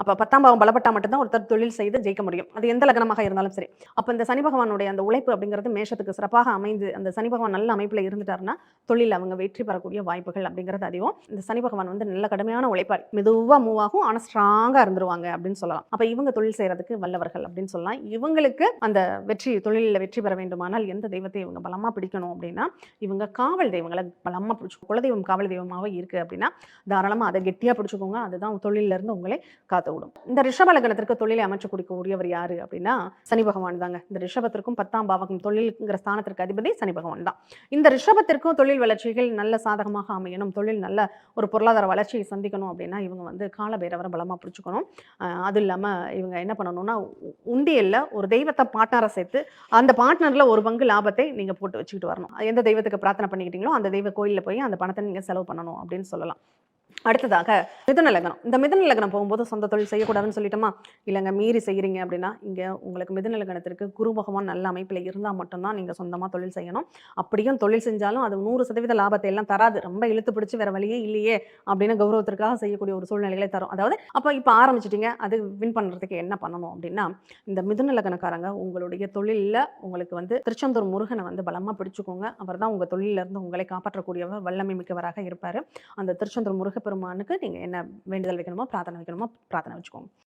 அப்ப 10ஆம் பாவம் பலப்பட்டா மட்டும் தான் ஒருத்தர் தொழில் செய்து ஜெயிக்க முடியும். அது எந்த லக்னமாக இருந்தாலும் சரி. அப்ப இந்த சனி பகவானுடைய அந்த உழைப்பு அப்படிங்கிறது மேஷத்துக்கு சிறப்பாக அமைந்து, அந்த சனி பகவான் நல்ல அமைப்பில இருந்துட்டாருன்னா, தொழில்ல அவங்க வெற்றி பெறக்கூடிய வாய்ப்புகள் அப்படிங்கிறது அதிகம். இந்த சனி பகவான் வந்து நல்ல கடுமையான உழைப்பாளி. மெதுவா மூவ் ஆகும். ஆனா ஸ்ட்ராங்கா இருந்துருவாங்க அப்படின்னு சொல்லலாம். அப்ப இவங்க தொழில் செய்றதுக்கு வல்லவர்கள் அப்படின்னு சொல்லலாம். இவங்களுக்கு அந்த தொழில்ல வெற்றி பெற வேண்டுமானால் எந்த தெய்வத்தை இவங்க பலமா பிடிக்கணும் அப்படின்னா, இவங்க காவல் தெய்வங்கள பலமா பிடிச்சுக்கணும். குலதெய்வம் காவல் தெய்வமாவே இருக்கு அப்படின்னா, தாராளமா அத கெட்டியா பிடிச்சுக்கோங்க. அதுதான் தொழில்ல இருந்து உங்களை காத்து விடும். இந்த ரிஷப லக்னத்திற்கு தொழிலை அமைச்சு கொடுக்கக்கூடியவர் யாரு அப்படின்னா சனி பகவான் தாங்க. இந்த ரிஷபத்திற்கும் 10ஆம் பாவகம் தொழில்ங்கிற ஸ்தானத்திற்கு அதிபதி சனி பகவான் தான். இந்த ரிஷபத்திற்கும் தொழில் வளர்ச்சிகள் நல்ல சாதகமாக அமையணும், தொழில் நல்ல ஒரு பொருளாதார வளர்ச்சியை சந்திக்கணும் அப்படின்னா இவங்க வந்து காலபைரவரை பலமா பிடிச்சுக்கணும். அது இல்லாம இவங்க என்ன பண்ணணும்னா உண்டியல்ல ஒரு தெய்வத்தை பார்ட்னரா சேர்த்து அந்த பார்ட்னர்ல ஒரு பங்கு லாபத்தை நீங்க போட்டு வச்சுக்கிட்டு வரணும். எந்த தெய்வத்துக்கு பிரார்த்தனை பண்ணிக்கிட்டீங்களோ அந்த தெய்வ கோயில்ல போய் அந்த பணத்தை நீங்க செலவு பண்ணணும் அப்படின்னு சொல்லலாம். அடுத்ததாக மிதுன லக்னம். இந்த மிதுன லக்னம் போகும்போது சொந்த தொழில் செய்யக்கூடாதுன்னு சொல்லிட்டோமா? இல்லங்க மீறி செய்றீங்க அப்படின்னா, இங்க உங்களுக்கு மிதுன லக்னத்திற்கு குரு பகவான் நல்ல அமைப்பில இருந்தா மட்டும் தான் நீங்க சொந்தமா தொழில் செய்யணும். அப்படியும் தொழில் செஞ்சாலும் அது 100% லாபத்தை எல்லாம் தராது. ரொம்ப இழுத்து பிடிச்சு வேற வழியே இல்லையே அப்படின்னு கௌரவத்திற்காக செய்யக்கூடிய ஒரு சூழ்நிலைகளை தரும். அதாவது அப்ப இப்ப ஆரம்பிச்சுட்டீங்க. அது வின் பண்றதுக்கு என்ன பண்ணணும் அப்படின்னா, இந்த மிதுன லக்னக்காரங்க உங்களுடைய தொழில்ல உங்களுக்கு வந்து திருச்செந்தூர் முருகனை வந்து பலமா பிடிச்சுக்கோங்க. அவர் தான் உங்க தொழில்ல இருந்து உங்களை காப்பாற்றக்கூடியவர், வல்லமை மிக்கவராக இருப்பாரு. அந்த திருச்செந்தூர் முருகப்பெருமானுக்கு நீங்க என்ன வேண்டுதல் வைக்கணுமோ, பிரார்த்தனை வைக்கணுமோ, பிரார்த்தனை வச்சுக்கோங்க.